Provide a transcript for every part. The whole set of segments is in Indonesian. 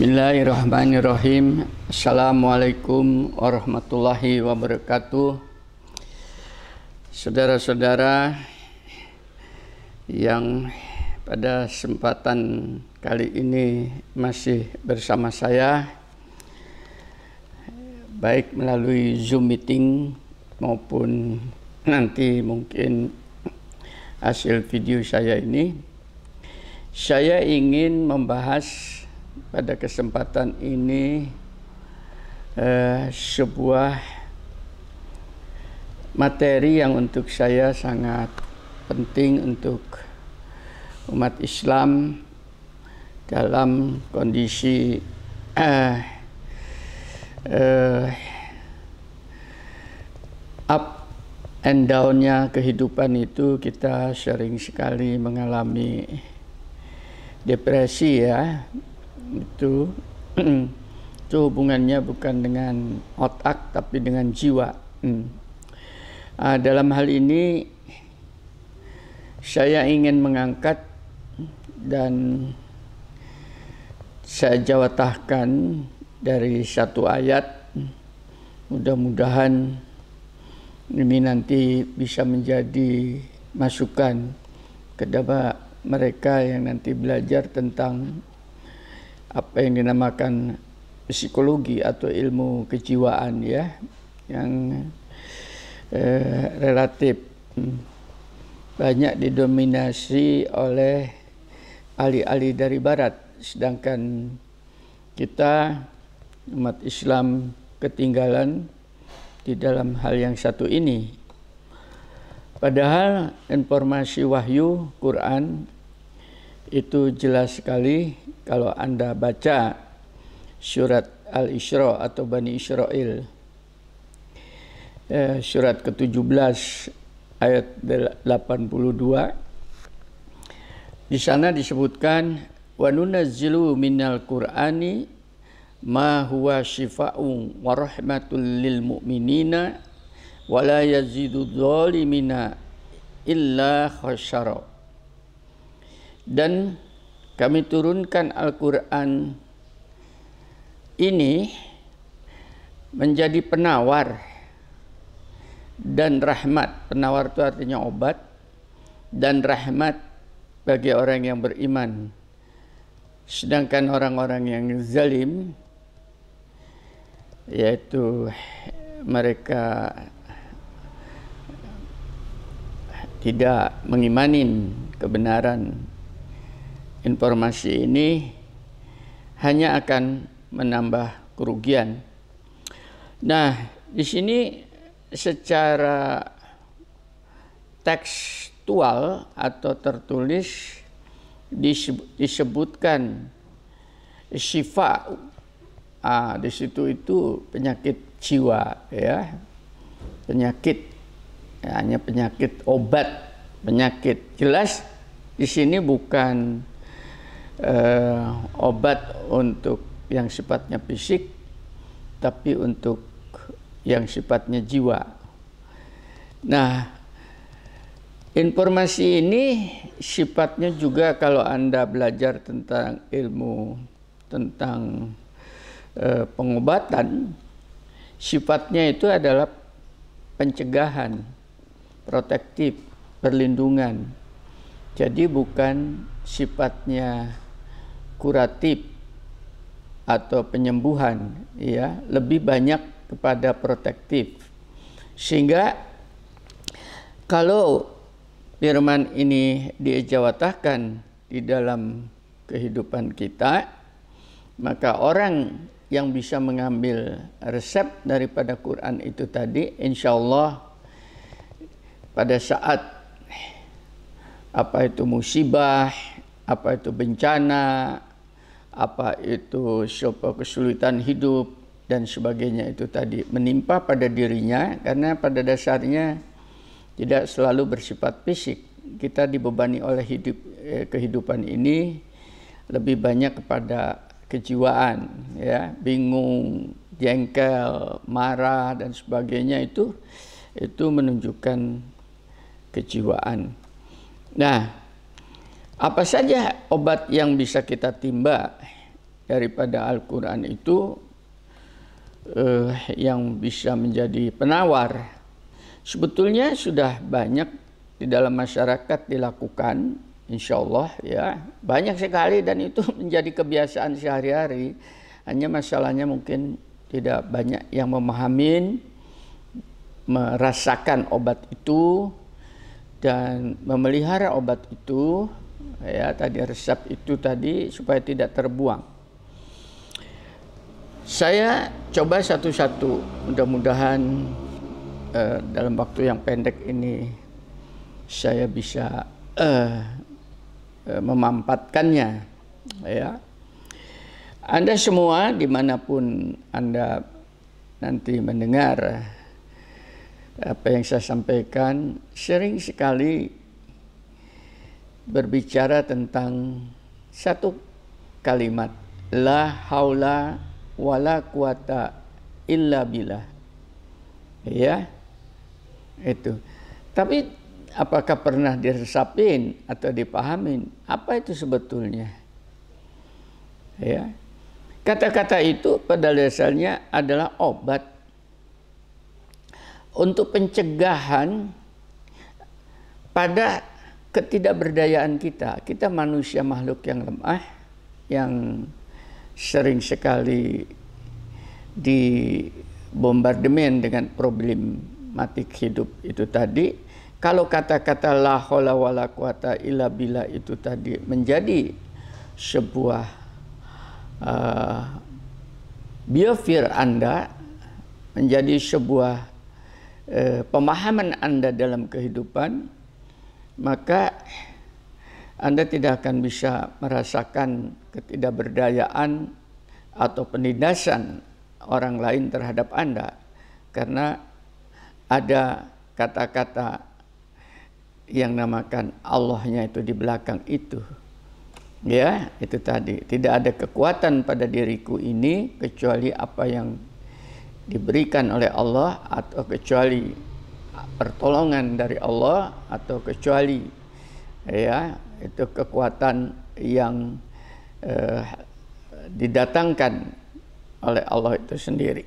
Bismillahirrahmanirrahim. Assalamualaikum warahmatullahi wabarakatuh. Saudara-saudara yang pada kesempatan kali ini masih bersama saya, baik melalui Zoom meeting maupun nanti mungkin hasil video saya ini, saya ingin membahas pada kesempatan ini sebuah materi yang untuk saya sangat penting untuk umat Islam dalam kondisi up and down-nya kehidupan itu. Kita sering sekali mengalami depresi, ya. Itu hubungannya bukan dengan otak tapi dengan jiwa. Dalam hal ini saya ingin mengangkat dan saya jawatahkan dari satu ayat. Mudah-mudahan ini nanti bisa menjadi masukan kepada mereka yang nanti belajar tentang apa yang dinamakan psikologi atau ilmu kejiwaan, ya, yang relatif banyak didominasi oleh ahli-ahli dari barat, sedangkan kita umat Islam ketinggalan di dalam hal yang satu ini. Padahal informasi wahyu Quran itu jelas sekali. Kalau Anda baca surat Al-Isra atau Bani Israel, surat ke-17 ayat 82, di sana disebutkan wa nunazzilu minal qur'ani ma huwa syifaa'un wa rahmatul lil mu'minina wa la yazidu dzalimina illa khasyara. Dan kami turunkan Al-Quran ini menjadi penawar dan rahmat. Penawar itu artinya obat, dan rahmat bagi orang yang beriman. Sedangkan orang-orang yang zalim, yaitu mereka tidak mengimanin kebenaran informasi ini, hanya akan menambah kerugian. Nah, di sini secara tekstual atau tertulis disebutkan syifa. Di situ itu penyakit jiwa, ya, penyakit, ya, hanya penyakit, obat penyakit. Jelas di sini bukan obat untuk yang sifatnya fisik, tapi untuk yang sifatnya jiwa. Nah, informasi ini sifatnya juga kalau Anda belajar tentang ilmu tentang pengobatan, sifatnya itu adalah pencegahan, protektif, perlindungan. Jadi bukan sifatnya kuratif atau penyembuhan, ya, lebih banyak kepada protektif. Sehingga kalau firman ini dijawatahkan di dalam kehidupan kita, maka orang yang bisa mengambil resep daripada Quran itu tadi, insya Allah pada saat apa itu musibah, apa itu bencana, apa itu sebuah kesulitan hidup dan sebagainya itu tadi menimpa pada dirinya, karena pada dasarnya tidak selalu bersifat fisik. Kita dibebani oleh kehidupan ini lebih banyak kepada kejiwaan, ya, bingung, jengkel, marah dan sebagainya, itu menunjukkan kejiwaan. Nah, apa saja obat yang bisa kita timba daripada Al-Quran itu yang bisa menjadi penawar. Sebetulnya sudah banyak di dalam masyarakat dilakukan, insya Allah ya, banyak sekali, dan itu menjadi kebiasaan sehari-hari. Hanya masalahnya mungkin tidak banyak yang memahami, merasakan obat itu dan memelihara obat itu ya, tadi resep itu tadi, supaya tidak terbuang. Saya coba satu-satu, mudah-mudahan dalam waktu yang pendek ini saya bisa memampatkannya ya. Anda semua dimanapun Anda nanti mendengar apa yang saya sampaikan, sering sekali berbicara tentang satu kalimat, la haula wala quwata illa billah. Ya, itu. Tapi apakah pernah diresapin atau dipahamin apa itu sebetulnya? Ya. Kata-kata itu pada dasarnya adalah obat untuk pencegahan pada ketidakberdayaan kita. Kita manusia makhluk yang lemah, yang sering sekali dibombardemen dengan problematik hidup itu tadi. Kalau kata-kata la haula wala quwata illa billah itu tadi menjadi sebuah biofir Anda, menjadi sebuah pemahaman Anda dalam kehidupan, maka Anda tidak akan bisa merasakan ketidakberdayaan atau penindasan orang lain terhadap Anda, karena ada kata-kata yang namakan Allahnya itu di belakang itu. Ya, itu tadi. Tidak ada kekuatan pada diriku ini kecuali apa yang diberikan oleh Allah, atau kecuali pertolongan dari Allah, atau kecuali ya itu kekuatan yang didatangkan oleh Allah itu sendiri.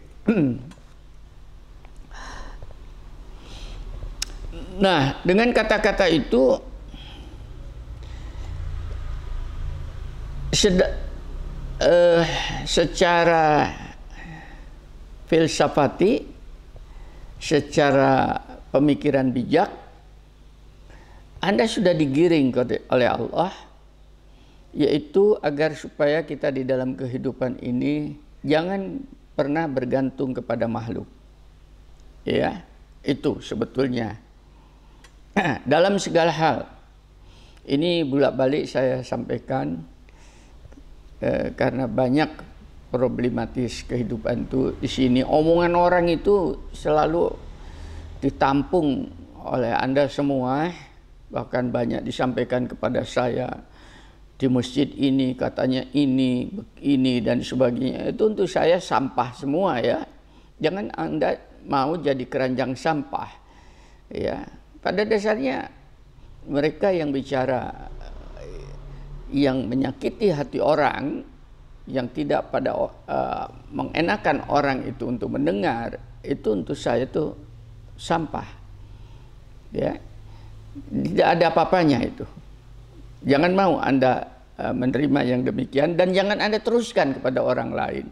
Nah, dengan kata-kata itu secara filsafati, secara pemikiran bijak, Anda sudah digiring oleh Allah, yaitu agar supaya kita di dalam kehidupan ini jangan pernah bergantung kepada makhluk. Ya, itu sebetulnya. Dalam segala hal. Ini bolak-balik saya sampaikan karena banyak problematis kehidupan itu di sini. Omongan orang itu selalu ditampung oleh Anda semua, bahkan banyak disampaikan kepada saya di masjid ini, katanya ini dan sebagainya. Itu untuk saya sampah semua ya. Jangan Anda mau jadi keranjang sampah. Ya, pada dasarnya mereka yang bicara yang menyakiti hati orang, yang tidak pada mengenakan orang itu untuk mendengar, itu untuk saya itu sampah. Ya. Tidak ada apa-apanya itu. Jangan mau Anda menerima yang demikian, dan jangan Anda teruskan kepada orang lain,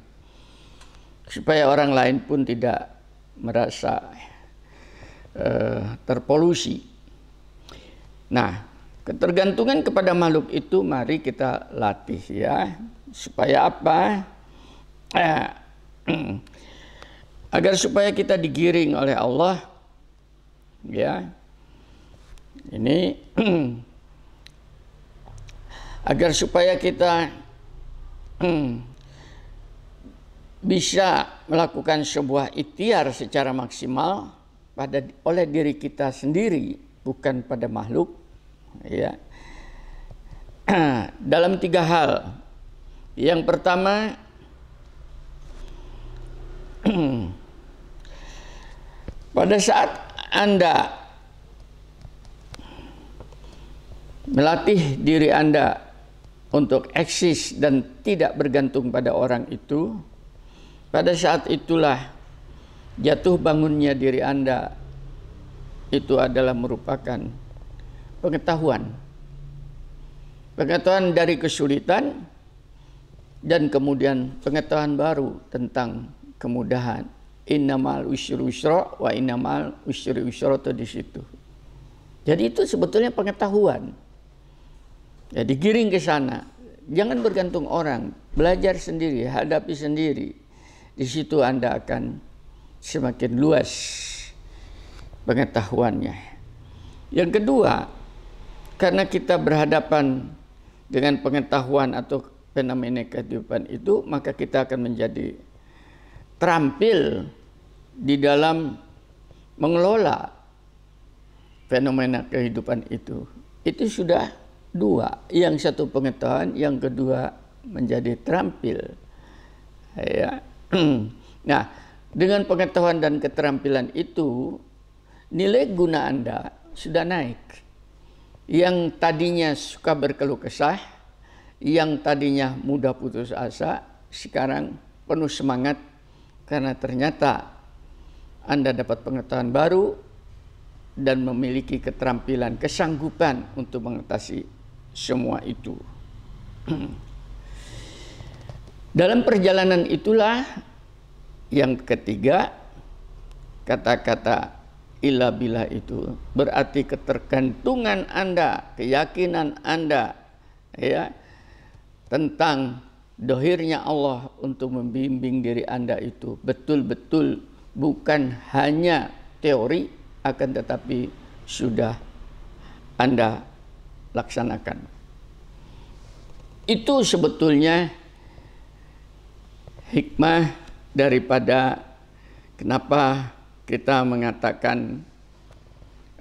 supaya orang lain pun tidak merasa terpolusi. Nah, ketergantungan kepada makhluk itu mari kita latih ya. Supaya apa? Agar supaya kita digiring oleh Allah ya. Ini agar supaya kita bisa melakukan sebuah ikhtiar secara maksimal oleh diri kita sendiri, bukan pada makhluk ya. Dalam 3 hal. Yang pertama, pada saat Anda melatih diri Anda untuk eksis dan tidak bergantung pada orang itu, pada saat itulah jatuh bangunnya diri Anda itu adalah merupakan pengetahuan. Pengetahuan dari kesulitan dan kemudian pengetahuan baru tentang kemudahan. Innamal usri yusra wa innamal usri yusra itu di situ. Jadi itu sebetulnya pengetahuan. Ya, digiring ke sana. Jangan bergantung orang, belajar sendiri, hadapi sendiri. Di situ Anda akan semakin luas pengetahuannya. Yang kedua, karena kita berhadapan dengan pengetahuan atau fenomena kehidupan itu, maka kita akan menjadi terampil di dalam mengelola fenomena kehidupan itu. Itu sudah dua, yang satu pengetahuan, yang kedua menjadi terampil. Ya. Nah, dengan pengetahuan dan keterampilan itu, nilai guna Anda sudah naik. Yang tadinya suka berkeluh kesah, yang tadinya mudah putus asa, sekarang penuh semangat karena ternyata Anda dapat pengetahuan baru dan memiliki keterampilan, kesanggupan untuk mengatasi semua itu. Dalam perjalanan itulah yang ketiga, kata-kata illa billah itu berarti ketergantungan Anda, keyakinan Anda ya tentang dohirnya Allah untuk membimbing diri Anda itu betul-betul bukan hanya teori, akan tetapi sudah Anda laksanakan. Itu sebetulnya hikmah daripada kenapa kita mengatakan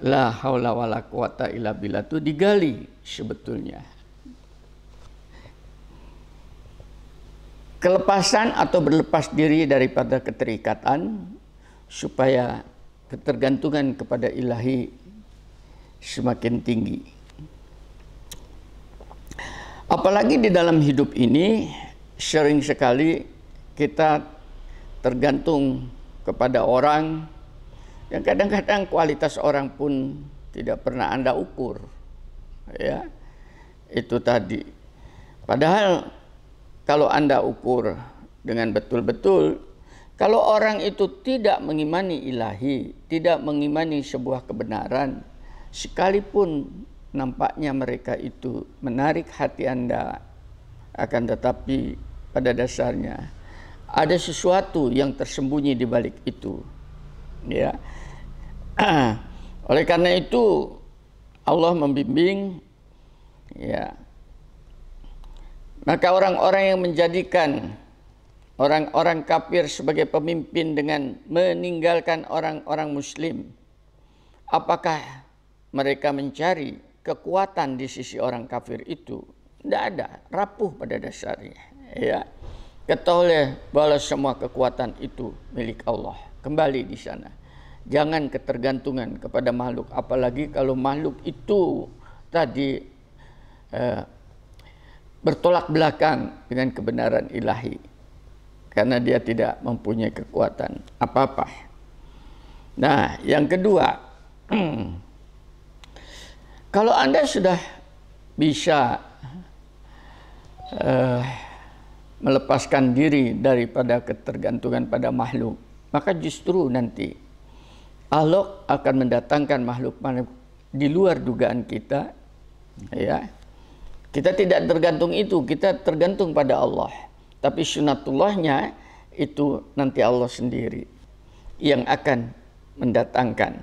la haula wala quwata illa billah itu digali sebetulnya. Kelepasan atau berlepas diri daripada keterikatan supaya ketergantungan kepada ilahi semakin tinggi. Apalagi di dalam hidup ini sering sekali kita tergantung kepada orang yang kadang-kadang kualitas orang pun tidak pernah Anda ukur. Ya, itu tadi. Padahal kalau Anda ukur dengan betul-betul, kalau orang itu tidak mengimani ilahi, tidak mengimani sebuah kebenaran, sekalipun nampaknya mereka itu menarik hati Anda, akan tetapi pada dasarnya ada sesuatu yang tersembunyi di balik itu. Ya. Oleh karena itu Allah membimbing, ya. Maka orang-orang yang menjadikan orang-orang kafir sebagai pemimpin dengan meninggalkan orang-orang muslim, apakah mereka mencari kekuatan di sisi orang kafir itu? Tidak ada, rapuh pada dasarnya. Ya, ketahuilah bahwa semua kekuatan itu milik Allah. Kembali di sana. Jangan ketergantungan kepada makhluk, apalagi kalau makhluk itu tadi bertolak belakang dengan kebenaran ilahi, karena dia tidak mempunyai kekuatan apa-apa. Nah, yang kedua, kalau Anda sudah bisa melepaskan diri daripada ketergantungan pada makhluk, maka justru nanti Allah akan mendatangkan makhluk-makhluk di luar dugaan kita. Ya, kita tidak tergantung itu, kita tergantung pada Allah. Tapi sunatullahnya itu nanti Allah sendiri yang akan mendatangkan.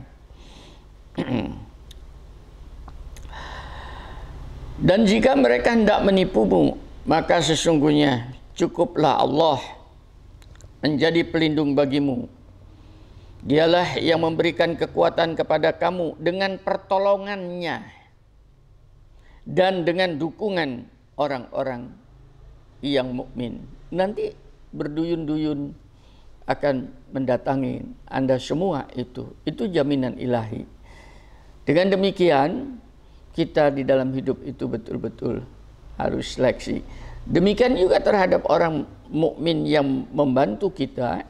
Dan jika mereka hendak menipumu, maka sesungguhnya cukuplah Allah menjadi pelindung bagimu. Dialah yang memberikan kekuatan kepada kamu dengan pertolongannya dan dengan dukungan orang-orang yang mukmin. Nanti berduyun-duyun akan mendatangi Anda semua itu. Itu jaminan ilahi. Dengan demikian, kita di dalam hidup itu betul-betul harus seleksi. Demikian juga terhadap orang mukmin yang membantu kita,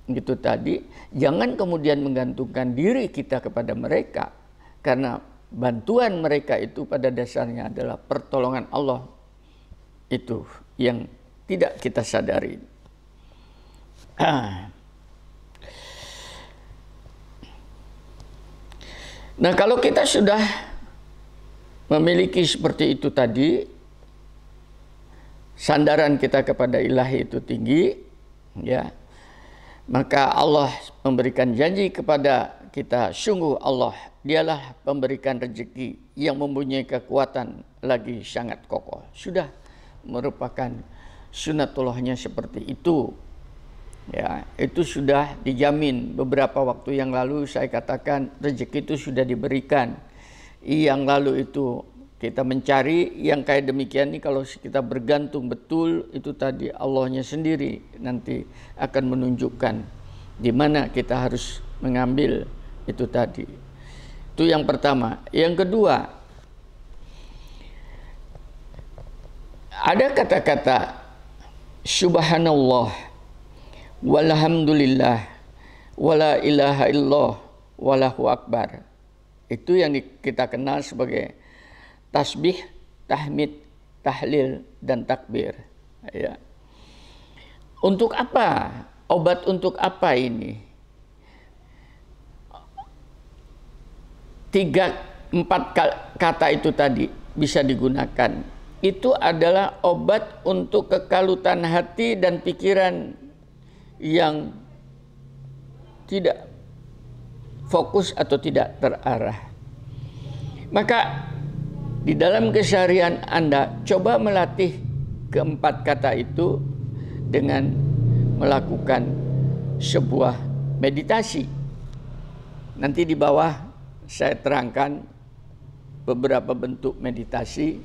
gitu tadi, jangan kemudian menggantungkan diri kita kepada mereka, karena bantuan mereka itu pada dasarnya adalah pertolongan Allah itu yang tidak kita sadari. Nah, kalau kita sudah memiliki seperti itu tadi, sandaran kita kepada ilahi itu tinggi, ya, maka Allah memberikan janji kepada kita, sungguh Allah dialah pemberikan rezeki yang mempunyai kekuatan lagi sangat kokoh. Sudah merupakan sunatullahnya seperti itu, ya, itu sudah dijamin. Beberapa waktu yang lalu saya katakan rezeki itu sudah diberikan. Yang lalu itu kita mencari yang kayak demikian ini, kalau kita bergantung betul itu tadi, Allahnya sendiri nanti akan menunjukkan di mana kita harus mengambil itu tadi. Itu yang pertama. Yang kedua, ada kata-kata subhanallah walhamdulillah wala ilaha illallah wallahu akbar. Itu yang kita kenal sebagai tasbih, tahmid, tahlil, dan takbir. Ya. Untuk apa? Obat untuk apa ini? 3-4 kata itu tadi bisa digunakan. Itu adalah obat untuk kekalutan hati dan pikiran yang tidak fokus atau tidak terarah. Maka di dalam keseharian Anda coba melatih keempat kata itu dengan melakukan sebuah meditasi. Nanti di bawah saya terangkan beberapa bentuk meditasi.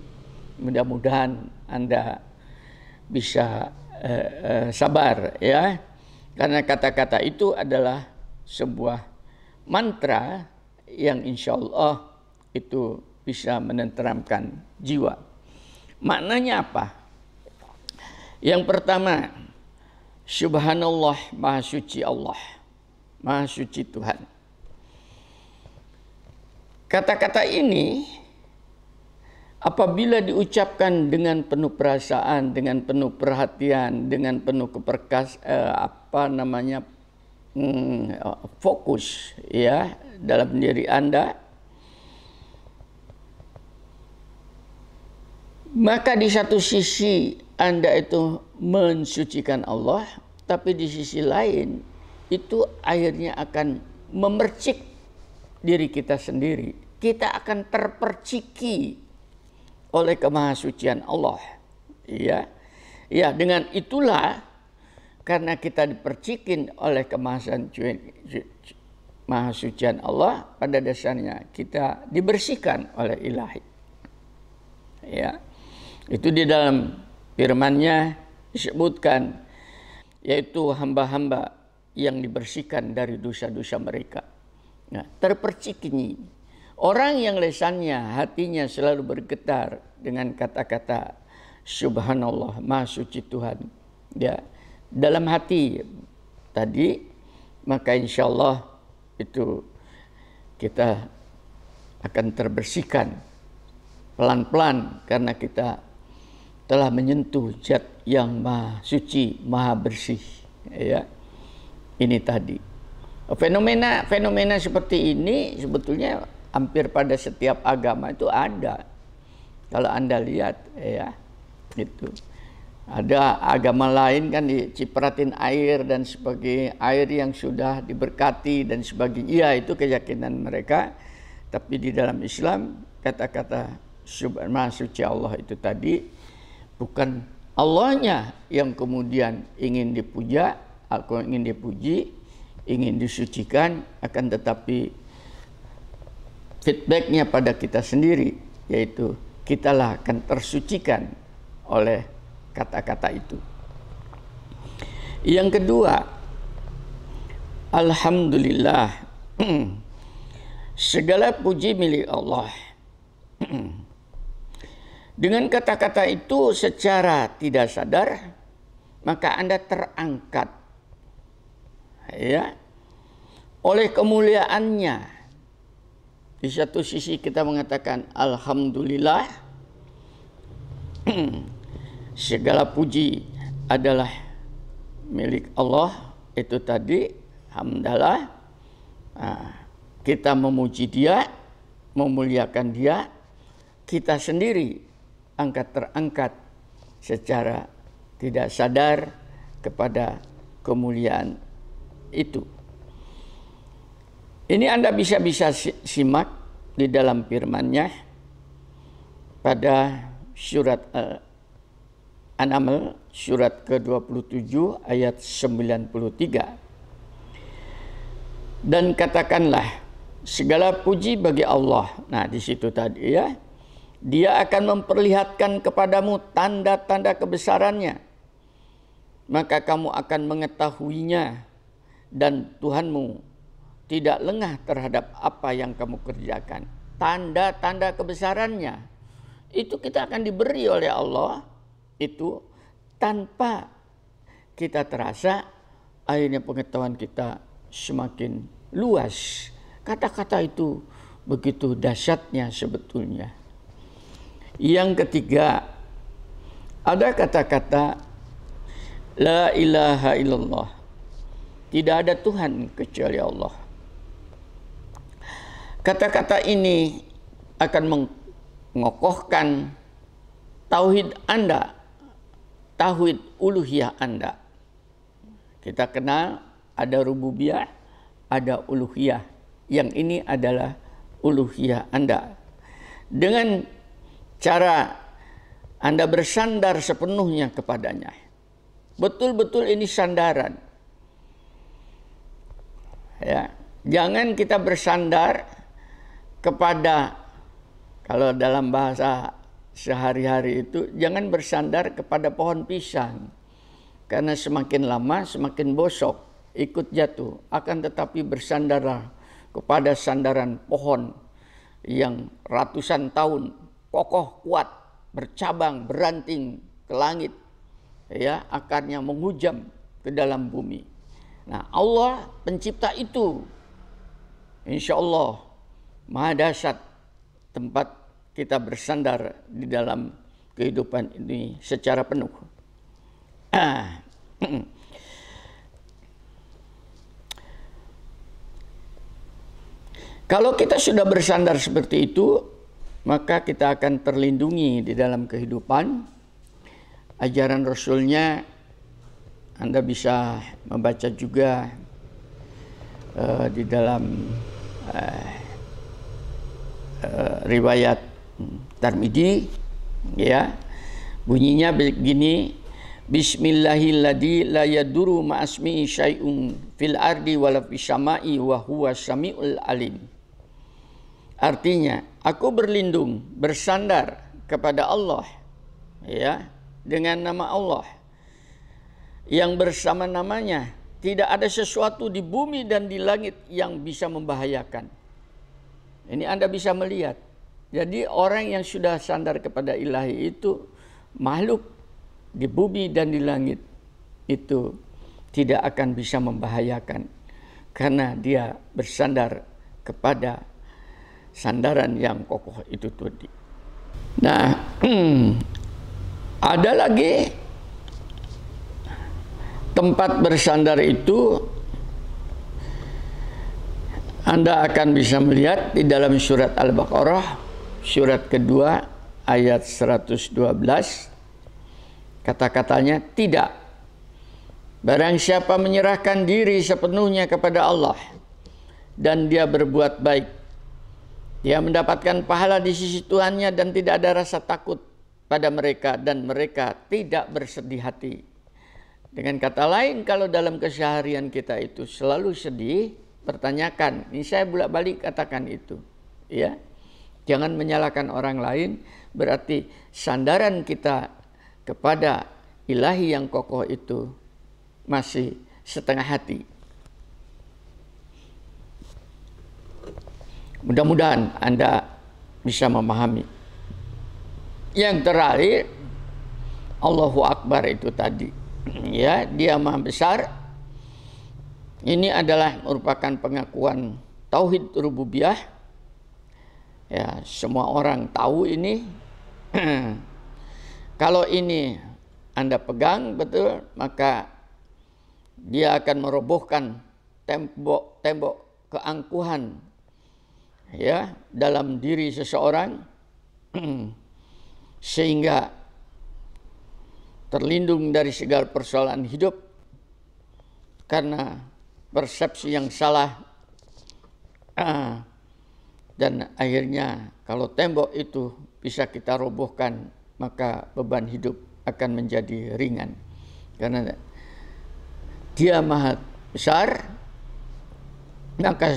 Mudah-mudahan Anda bisa sabar, ya, karena kata-kata itu adalah sebuah mantra yang insya Allah itu bisa menenteramkan jiwa. Maknanya apa? Yang pertama, subhanallah, maha suci Allah, maha suci Tuhan. Kata-kata ini apabila diucapkan dengan penuh perasaan, dengan penuh perhatian, dengan penuh fokus, ya, dalam diri Anda, maka di satu sisi Anda itu mensucikan Allah, tapi di sisi lain itu akhirnya akan memercik diri kita sendiri. Kita akan terperciki oleh kemahasucian Allah. Ya, ya, dengan itulah, karena kita dipercikin oleh kemahasucian Allah, pada dasarnya kita dibersihkan oleh ilahi. Ya. Itu di dalam firman-Nya disebutkan, yaitu hamba-hamba yang dibersihkan dari dosa-dosa mereka. Nah, terpercikini. Orang yang lesannya, hatinya selalu bergetar dengan kata-kata subhanallah, maha suci Tuhan, ya, dalam hati tadi, maka insya Allah itu kita akan terbersihkan pelan-pelan, karena kita telah menyentuh zat yang maha suci, maha bersih. Ya, ini tadi. Fenomena seperti ini sebetulnya hampir pada setiap agama itu ada. Kalau Anda lihat, ya, itu. Ada agama lain kan dicipratin air dan sebagai air yang sudah diberkati dan sebagainya. Iya, itu keyakinan mereka. Tapi di dalam Islam, kata-kata subhanahu suci Allah itu tadi, bukan Allahnya yang kemudian ingin dipuja, atau ingin dipuji, ingin disucikan, akan tetapi feedbacknya pada kita sendiri, yaitu kitalah akan tersucikan oleh kata-kata itu. Yang kedua, alhamdulillah, segala puji milik Allah. Dengan kata-kata itu secara tidak sadar, maka Anda terangkat ya oleh kemuliaannya. Di satu sisi kita mengatakan alhamdulillah, segala puji adalah milik Allah, itu tadi hamdalah. Kita memuji Dia, memuliakan Dia, kita sendiri terangkat secara tidak sadar kepada kemuliaan itu. Ini Anda bisa simak di dalam firman-Nya pada surat An-Naml surat ke-27 ayat 93. Dan katakanlah segala puji bagi Allah. Nah, di situ tadi ya. Dia akan memperlihatkan kepadamu tanda-tanda kebesarannya. Maka kamu akan mengetahuinya, dan Tuhanmu tidak lengah terhadap apa yang kamu kerjakan. Tanda-tanda kebesarannya itu kita akan diberi oleh Allah itu tanpa kita terasa. Akhirnya pengetahuan kita semakin luas. Kata-kata itu begitu dahsyatnya sebetulnya. Yang ketiga, ada kata-kata la ilaha illallah. Tidak ada Tuhan kecuali Allah. Kata-kata ini akan mengokohkan tauhid Anda, tauhid uluhiyah Anda. Kita kenal ada rububiyah, ada uluhiyah. Yang ini adalah uluhiyah Anda. Dengan cara Anda bersandar sepenuhnya kepadanya. Betul-betul ini sandaran. Ya, jangan kita bersandar kepada, kalau dalam bahasa sehari-hari itu, jangan bersandar kepada pohon pisang. Karena semakin lama semakin bosok, ikut jatuh. Akan tetapi bersandarlah kepada sandaran pohon yang ratusan tahun kokoh kuat, bercabang, beranting ke langit, ya, akarnya menghujam ke dalam bumi. Nah, Allah pencipta itu, insya Allah maha dahsyat tempat kita bersandar di dalam kehidupan ini secara penuh. Kalau kita sudah bersandar seperti itu, maka kita akan terlindungi di dalam kehidupan. Ajaran Rasulnya Anda bisa membaca juga di dalam riwayat Tirmidzi, ya, bunyinya begini: Bismillahilladzi la yadurru ma'asmihi syai'un fil ardi wala fis sama'i wa huwa samiul alim. Artinya, aku berlindung, bersandar kepada Allah, ya, dengan nama Allah yang bersama namanya tidak ada sesuatu di bumi dan di langit yang bisa membahayakan. Ini Anda bisa melihat. Jadi orang yang sudah sandar kepada ilahi itu, makhluk di bumi dan di langit itu tidak akan bisa membahayakan, karena dia bersandar kepada sandaran yang kokoh itu tadi. Nah, ada lagi tempat bersandar itu Anda akan bisa melihat di dalam surat Al-Baqarah surat kedua ayat 112. Kata-katanya, tidak. Barang siapa menyerahkan diri sepenuhnya kepada Allah dan dia berbuat baik, dia mendapatkan pahala di sisi Tuhannya dan tidak ada rasa takut pada mereka dan mereka tidak bersedih hati. Dengan kata lain, kalau dalam keseharian kita itu selalu sedih, pertanyakan, ini saya bolak-balik katakan itu, ya. Jangan menyalahkan orang lain, berarti sandaran kita kepada ilahi yang kokoh itu masih setengah hati. Mudah-mudahan Anda bisa memahami. Yang terakhir, Allahu Akbar itu tadi. Ya, Dia Maha Besar. Ini adalah merupakan pengakuan tauhid rububiyah. Ya, semua orang tahu ini. Kalau ini Anda pegang betul, maka dia akan merobohkan tembok keangkuhan ya dalam diri seseorang sehingga terlindung dari segala persoalan hidup karena persepsi yang salah, dan akhirnya kalau tembok itu bisa kita robohkan, maka beban hidup akan menjadi ringan karena Dia Maha Besar, maka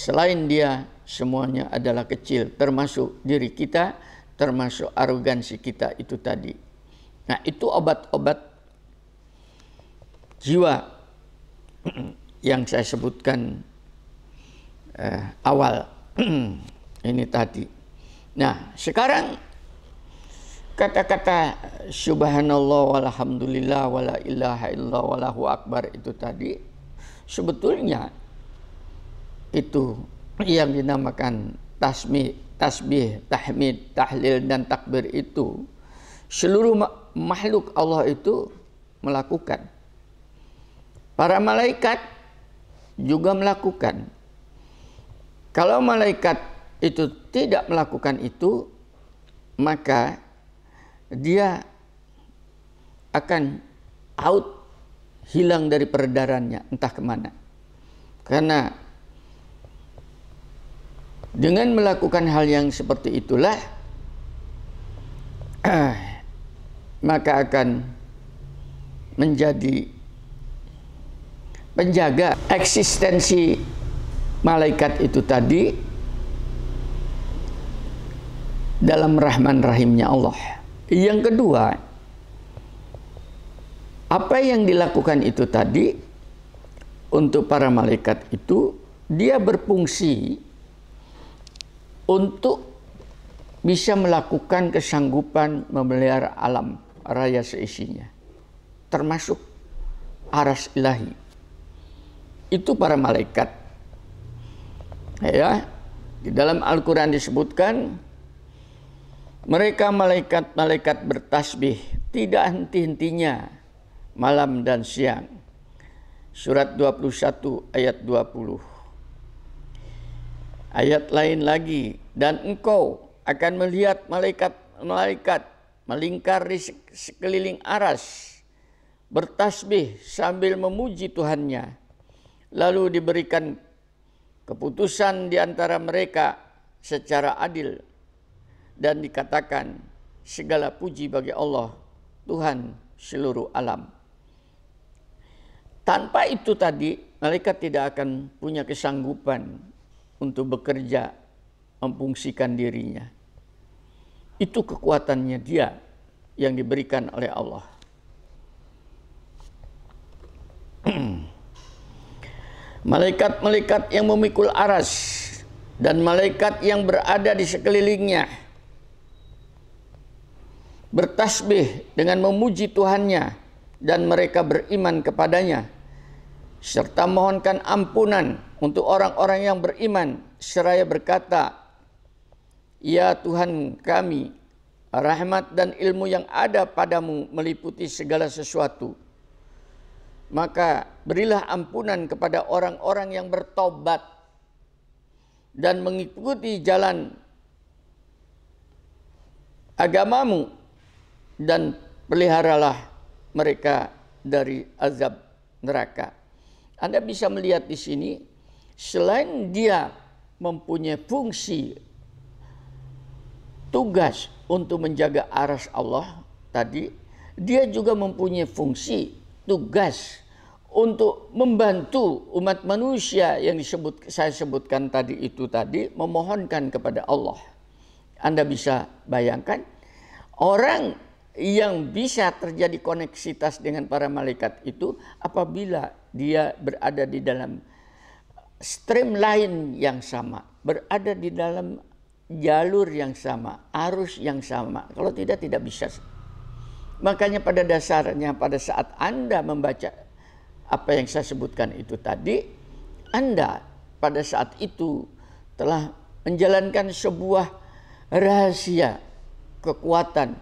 selain Dia semuanya adalah kecil, termasuk diri kita, termasuk arogansi kita itu tadi. Nah, itu obat-obat jiwa yang saya sebutkan awal ini tadi. Nah, sekarang kata-kata subhanallah walhamdulillah wala ilaha illallah wallahu akbar itu tadi sebetulnya itu yang dinamakan tasbih, tahmid, tahlil dan takbir itu seluruh makhluk Allah itu melakukan. Para malaikat juga melakukan. Kalau malaikat itu tidak melakukan itu, maka dia akan hilang dari peredarannya entah kemana. Karena dengan melakukan hal yang seperti itulah maka akan menjadi penjaga eksistensi malaikat itu tadi dalam rahman rahimnya Allah. Yang kedua, apa yang dilakukan itu tadi untuk para malaikat itu, dia berfungsi untuk bisa melakukan kesanggupan memelihara alam raya seisinya, termasuk aras ilahi. Itu para malaikat. Ya, di dalam Al-Quran disebutkan mereka malaikat bertasbih tidak henti-hentinya malam dan siang. Surat 21 ayat 20. Ayat lain lagi, dan engkau akan melihat malaikat melingkar di sekeliling aras bertasbih sambil memuji Tuhannya. Lalu diberikan keputusan di antara mereka secara adil dan dikatakan segala puji bagi Allah, Tuhan seluruh alam. Tanpa itu tadi, malaikat tidak akan punya kesanggupan untuk bekerja, memfungsikan dirinya. Itu kekuatannya dia yang diberikan oleh Allah. Malaikat-malaikat yang memikul aras dan malaikat yang berada di sekelilingnya bertasbih dengan memuji Tuhannya dan mereka beriman kepadanya serta mohonkan ampunan untuk orang-orang yang beriman seraya berkata, ya Tuhan kami, rahmat dan ilmu yang ada padamu meliputi segala sesuatu. Maka berilah ampunan kepada orang-orang yang bertobat dan mengikuti jalan agamamu, dan peliharalah mereka dari azab neraka. Anda bisa melihat di sini, selain dia mempunyai fungsi tugas untuk menjaga aras Allah tadi, dia juga mempunyai fungsi tugas untuk membantu umat manusia yang saya sebutkan tadi itu tadi, memohonkan kepada Allah. Anda bisa bayangkan orang yang bisa terjadi koneksitas dengan para malaikat itu apabila dia berada di dalam stream lain yang sama, berada di dalam jalur yang sama, arus yang sama. Kalau tidak bisa. Makanya pada dasarnya pada saat Anda membaca apa yang saya sebutkan itu tadi, Anda pada saat itu telah menjalankan sebuah rahasia kekuatan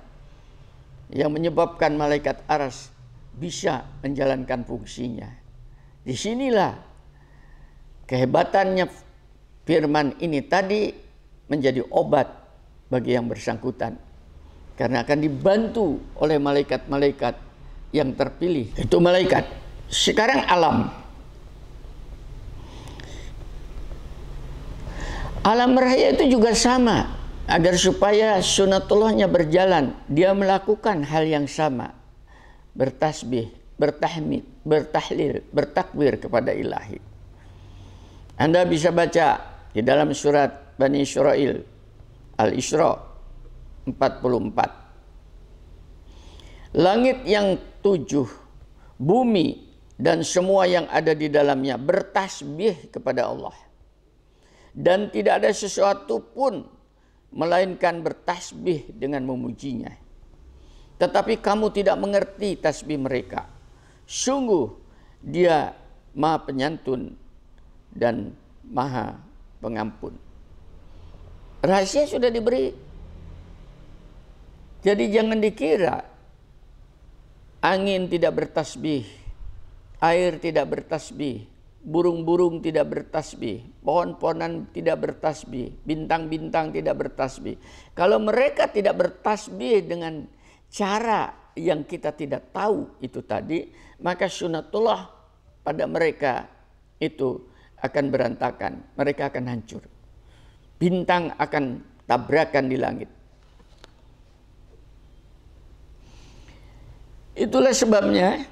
yang menyebabkan malaikat aras bisa menjalankan fungsinya. Disinilah kehebatannya firman ini tadi menjadi obat bagi yang bersangkutan. Karena akan dibantu oleh malaikat-malaikat yang terpilih. Itu malaikat. Sekarang alam. Alam raya itu juga sama. Agar supaya sunatullahnya berjalan, dia melakukan hal yang sama. Bertasbih, bertahmid, bertahlil, bertakbir kepada ilahi. Anda bisa baca di dalam surat Bani Israil, Al-Isra 44. Langit yang 7, bumi dan semua yang ada di dalamnya bertasbih kepada Allah. Dan tidak ada sesuatu pun melainkan bertasbih dengan memujinya. Tetapi kamu tidak mengerti tasbih mereka. Sungguh dia Maha Penyantun dan Maha Pengampun. Rahasia sudah diberi. Jadi jangan dikira angin tidak bertasbih, air tidak bertasbih, burung-burung tidak bertasbih, pohon-pohonan tidak bertasbih, bintang-bintang tidak bertasbih. Kalau mereka tidak bertasbih dengan cara yang kita tidak tahu itu tadi, maka sunatullah pada mereka itu akan berantakan, mereka akan hancur. Bintang akan tabrakan di langit. Itulah sebabnya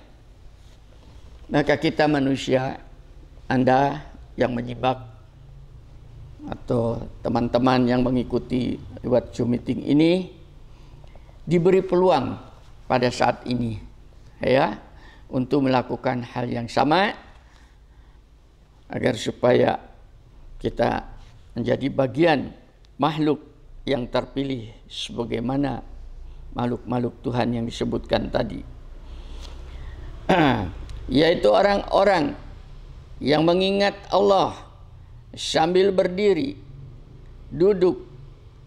maka kita manusia, Anda yang menyimak atau teman-teman yang mengikuti lewat Zoom meeting ini diberi peluang pada saat ini ya untuk melakukan hal yang sama agar supaya kita menjadi bagian makhluk yang terpilih sebagaimana makhluk-makhluk Tuhan yang disebutkan tadi. Yaitu orang-orang yang mengingat Allah sambil berdiri, duduk,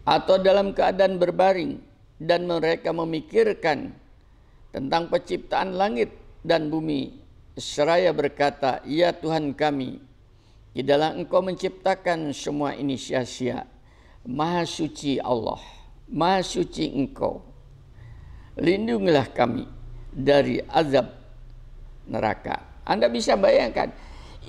atau dalam keadaan berbaring, dan mereka memikirkan tentang penciptaan langit dan bumi, seraya berkata, "Ya Tuhan kami, tidaklah Engkau menciptakan semua ini sia-sia. Maha suci Allah, Maha suci Engkau. Lindungilah kami dari azab neraka." Anda bisa bayangkan,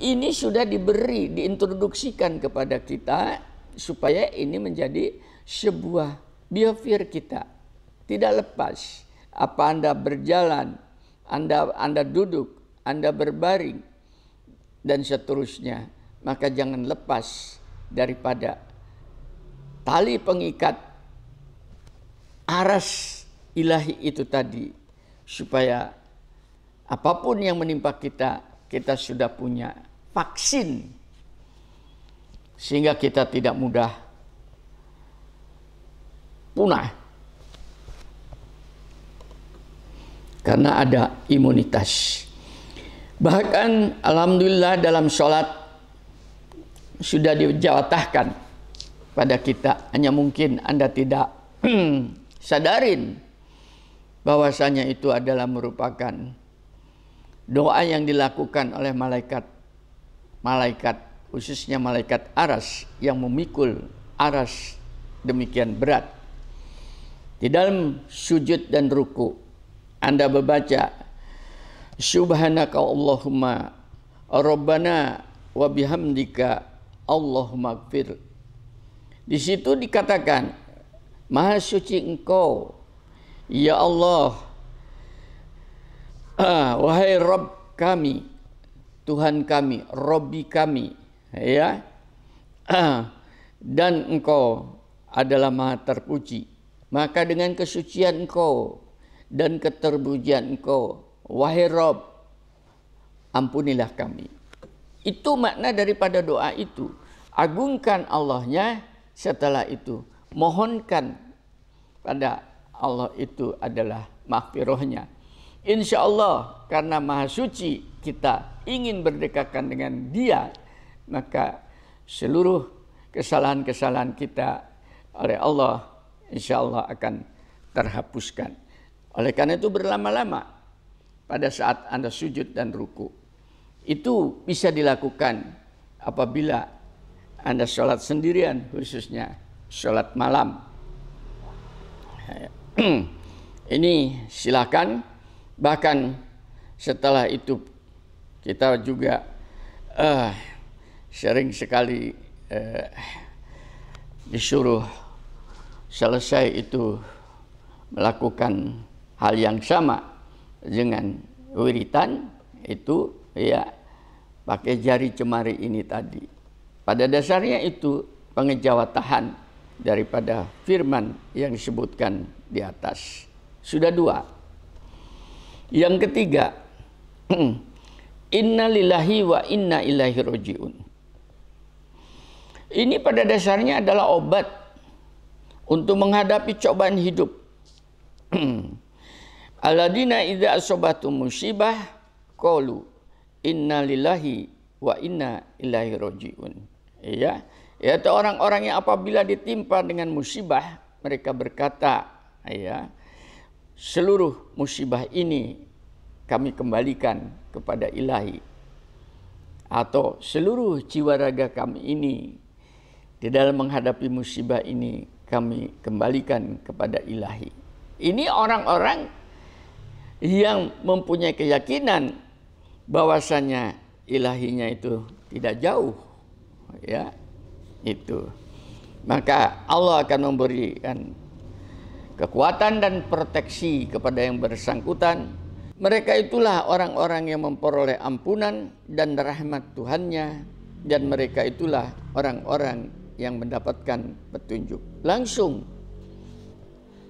ini sudah diberi, diintroduksikan kepada kita supaya ini menjadi sebuah behavior kita. Tidak lepas. Apa Anda berjalan, Anda duduk, Anda berbaring, dan seterusnya. Maka jangan lepas daripada tali pengikat aras ilahi itu tadi. Supaya apapun yang menimpa kita, kita sudah punya vaksin. Sehingga kita tidak mudah punah. Karena ada imunitas. Bahkan alhamdulillah dalam sholat sudah dijawatahkan pada kita. Hanya mungkin Anda tidak sadarin bahwasanya itu adalah merupakan doa yang dilakukan oleh malaikat khususnya malaikat aras yang memikul aras demikian berat. Di dalam sujud dan ruku Anda membaca Subhanaka Allahumma Rabbana wa bihamdika Allahumma gfir. Di situ dikatakan Maha suci Engkau ya Allah, wahai Rabb kami, Tuhan kami, Robbi kami, ya, dan Engkau adalah Maha terpuji. Maka dengan kesucian Engkau dan keterpujian Engkau, wahai Rabb, ampunilah kami. Itu makna daripada doa itu. Agungkan Allahnya, setelah itu mohonkan pada Allah itu adalah maghfirahnya. Insya Allah karena Maha Suci kita ingin berdekatan dengan Dia, maka seluruh kesalahan-kesalahan kita oleh Allah insya Allah akan terhapuskan. Oleh karena itu berlama-lama pada saat Anda sujud dan ruku. Itu bisa dilakukan apabila Anda sholat sendirian, khususnya sholat malam. Ini silakan. Bahkan setelah itu kita juga sering sekali disuruh selesai itu melakukan hal yang sama dengan wiritan itu, ya, pakai jari cemari ini tadi. Pada dasarnya itu pengejawatahan daripada firman yang disebutkan di atas. Sudah dua. Yang ketiga, inna lillahi wa inna ilaihi rajiun. Ini pada dasarnya adalah obat untuk menghadapi cobaan hidup. Alladzina idza asabatum musibah qalu inna lillahi wa inna ilaihi rajiun. Ya, yaitu orang-orang yang apabila ditimpa dengan musibah mereka berkata, ya, seluruh musibah ini kami kembalikan kepada Ilahi, atau seluruh jiwa raga kami ini di dalam menghadapi musibah ini kami kembalikan kepada Ilahi. Ini orang-orang yang mempunyai keyakinan bahwasanya ilahinya itu tidak jauh, ya, itu. Maka Allah akan memberikan kekuatan dan proteksi kepada yang bersangkutan. Mereka itulah orang-orang yang memperoleh ampunan dan rahmat Tuhannya, dan mereka itulah orang-orang yang mendapatkan petunjuk langsung.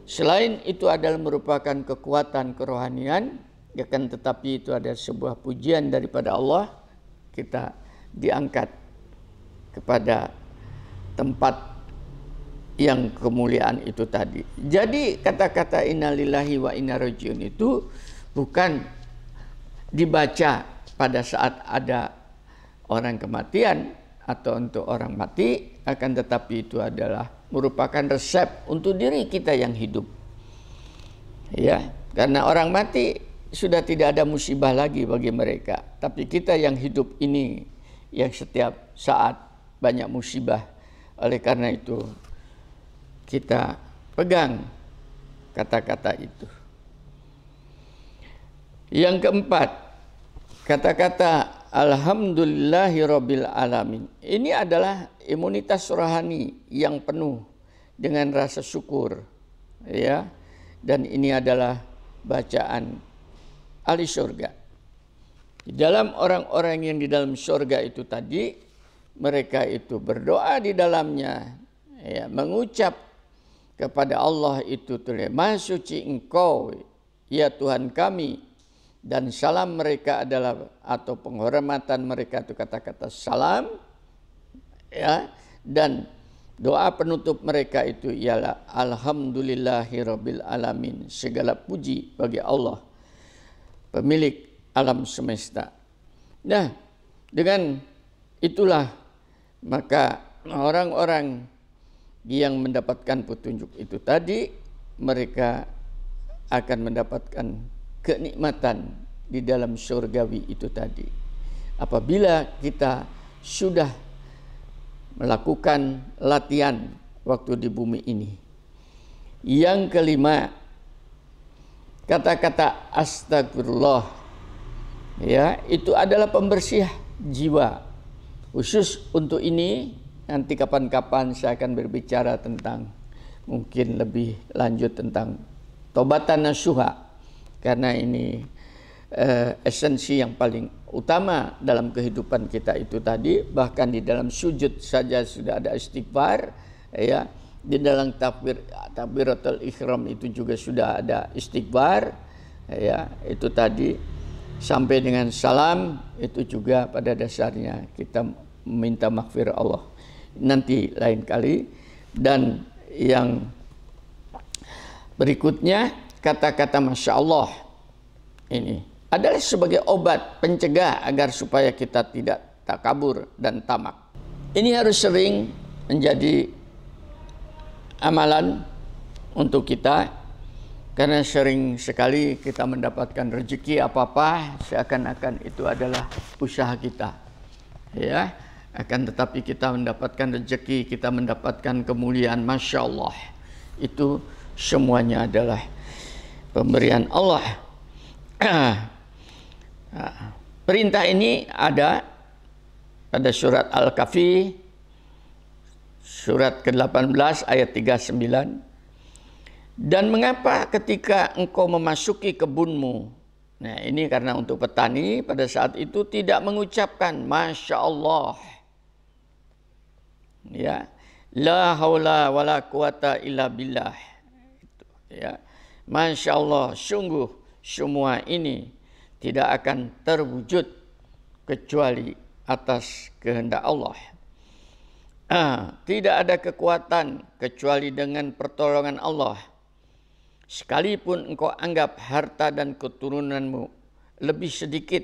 Selain itu adalah merupakan kekuatan kerohanian, akan tetapi itu ada sebuah pujian daripada Allah, kita diangkat kepada tempat yang kemuliaan itu tadi. Jadi kata-kata innalillahi wa inna rajiun itu bukan dibaca pada saat ada orang kematian atau untuk orang mati, akan tetapi itu adalah merupakan resep untuk diri kita yang hidup. Ya, karena orang mati sudah tidak ada musibah lagi bagi mereka, tapi kita yang hidup ini yang setiap saat banyak musibah. Oleh karena itu kita pegang kata-kata itu. Yang keempat, kata-kata alhamdulillahirabbil alamin. Ini adalah imunitas rohani yang penuh dengan rasa syukur, ya. Dan ini adalah bacaan ahli surga. Di dalam orang-orang yang di dalam surga itu tadi, mereka itu berdoa di dalamnya, ya, mengucap kepada Allah itu tulis, Maha suci Engkau ya Tuhan kami. Dan salam mereka adalah, atau penghormatan mereka itu kata-kata salam, ya, dan doa penutup mereka itu ialah alhamdulillahirabbil alamin. Segala puji bagi Allah, pemilik alam semesta. Nah, dengan itulah maka orang-orang yang mendapatkan petunjuk itu tadi, mereka akan mendapatkan kenikmatan di dalam surgawi itu tadi. Apabila kita sudah melakukan latihan waktu di bumi ini. Yang kelima, kata-kata astagfirullah, ya, itu adalah pembersih jiwa. Khusus untuk ini nanti kapan-kapan saya akan berbicara tentang, mungkin lebih lanjut tentang tobatan nasuha. Karena ini esensi yang paling utama dalam kehidupan kita itu tadi. Bahkan di dalam sujud saja sudah ada istighfar, ya. Di dalam takbiratul ihram itu juga sudah ada istighfar, ya. Itu tadi sampai dengan salam itu juga pada dasarnya kita meminta maghfirah Allah. Nanti lain kali. Dan yang berikutnya, kata-kata Masya Allah ini adalah sebagai obat pencegah agar supaya kita tidak takabur dan tamak. Ini harus sering menjadi amalan untuk kita, karena sering sekali kita mendapatkan rezeki apa-apa seakan-akan itu adalah usaha kita, ya. Akan tetapi kita mendapatkan rezeki, kita mendapatkan kemuliaan, Masya Allah, itu semuanya adalah pemberian Allah. Perintah ini ada pada surat Al-Kahfi, surat ke-18 ayat 39. Dan mengapa ketika engkau memasuki kebunmu, nah ini karena untuk petani pada saat itu tidak mengucapkan Masya Allah, ya, la haula wala quwata illa billah, ya, Masya Allah, sungguh semua ini tidak akan terwujud kecuali atas kehendak Allah. Tidak ada kekuatan kecuali dengan pertolongan Allah. Sekalipun engkau anggap harta dan keturunanmu lebih sedikit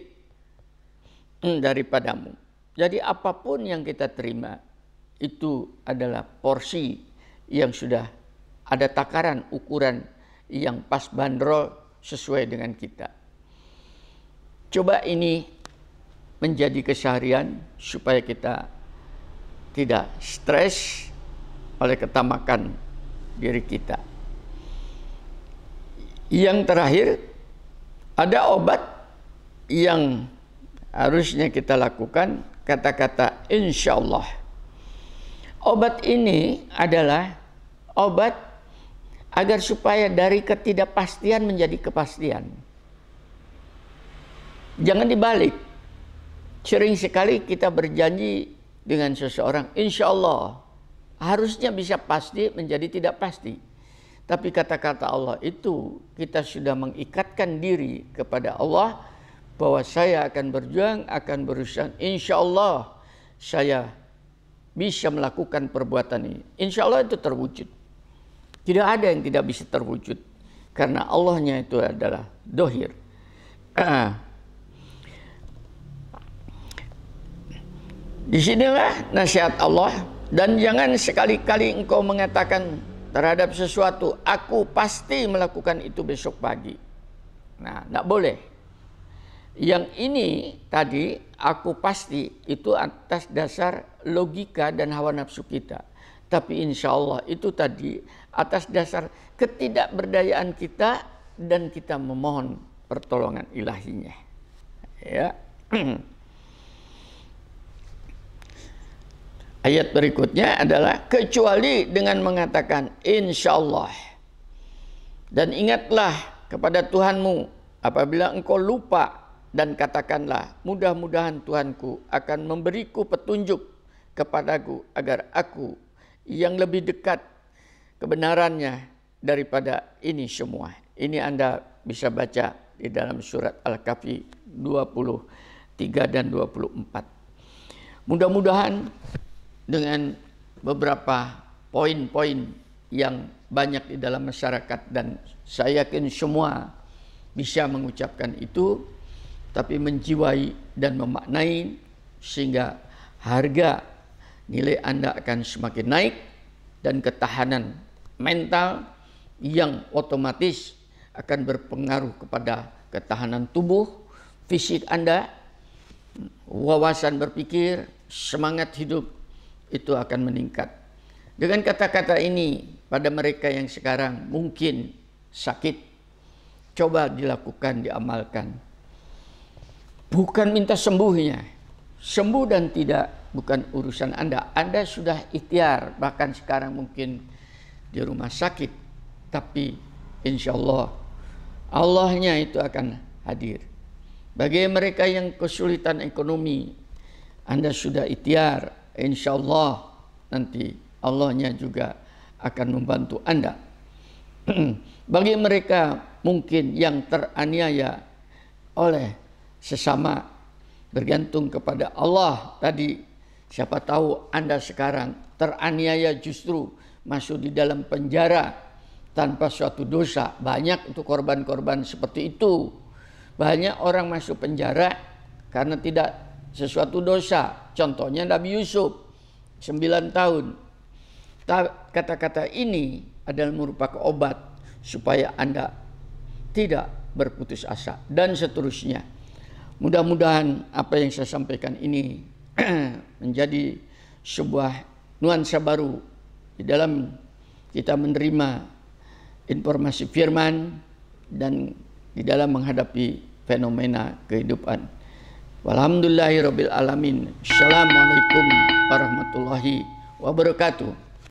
daripadamu. Jadi apapun yang kita terima itu adalah porsi yang sudah ada takaran ukuran yang pas bandrol sesuai dengan kita. Coba ini menjadi keseharian supaya kita tidak stres oleh ketamakan diri kita. Yang terakhir, ada obat yang harusnya kita lakukan, kata-kata insya Allah. Obat ini adalah obat agar supaya dari ketidakpastian menjadi kepastian. Jangan dibalik. Sering sekali kita berjanji dengan seseorang, insya Allah, harusnya bisa pasti menjadi tidak pasti. Tapi kata-kata Allah itu, kita sudah mengikatkan diri kepada Allah bahwa saya akan berjuang, akan berusaha, insya Allah saya bisa melakukan perbuatan ini. Insya Allah itu terwujud. Tidak ada yang tidak bisa terwujud, karena Allahnya itu adalah dohir. Disinilah nasihat Allah. Dan jangan sekali-kali engkau mengatakan terhadap sesuatu, aku pasti melakukan itu besok pagi. Nah, tidak boleh. Yang ini tadi, aku pasti, itu atas dasar logika dan hawa nafsu kita. Tapi insya Allah itu tadi atas dasar ketidakberdayaan kita dan kita memohon pertolongan ilahinya. Ya. Ayat berikutnya adalah kecuali dengan mengatakan insya Allah. Dan ingatlah kepada Tuhanmu apabila engkau lupa, dan katakanlah mudah-mudahan Tuhanku akan memberiku petunjuk kepadaku agar aku yang lebih dekat kebenarannya daripada ini semua. Ini Anda bisa baca di dalam surat Al-Kahfi 23 dan 24. Mudah-mudahan dengan beberapa poin-poin yang banyak di dalam masyarakat, dan saya yakin semua bisa mengucapkan itu, tapi menjiwai dan memaknai sehingga harga nilai Anda akan semakin naik, dan ketahanan mental yang otomatis akan berpengaruh kepada ketahanan tubuh, fisik Anda, wawasan berpikir, semangat hidup itu akan meningkat. Dengan kata-kata ini pada mereka yang sekarang mungkin sakit, coba dilakukan, diamalkan. Bukan minta sembuhnya. Sembuh dan tidak bukan urusan Anda. Anda sudah ikhtiar, bahkan sekarang mungkin di rumah sakit, tapi insya Allah Allahnya itu akan hadir. Bagi mereka yang kesulitan ekonomi, Anda sudah ikhtiar, insya Allah nanti Allahnya juga akan membantu Anda. Bagi mereka mungkin yang teraniaya oleh sesama, bergantung kepada Allah tadi. Siapa tahu Anda sekarang teraniaya justru masuk di dalam penjara tanpa suatu dosa. Banyak itu korban-korban seperti itu. Banyak orang masuk penjara karena tidak sesuatu dosa. Contohnya Nabi Yusuf 9 tahun. Kata-kata ini adalah merupakan obat supaya Anda tidak berputus asa dan seterusnya. Mudah-mudahan apa yang saya sampaikan ini menjadi sebuah nuansa baru di dalam kita menerima informasi firman dan di dalam menghadapi fenomena kehidupan. Walhamdulillahirabbil alamin. Assalamualaikum warahmatullahi wabarakatuh.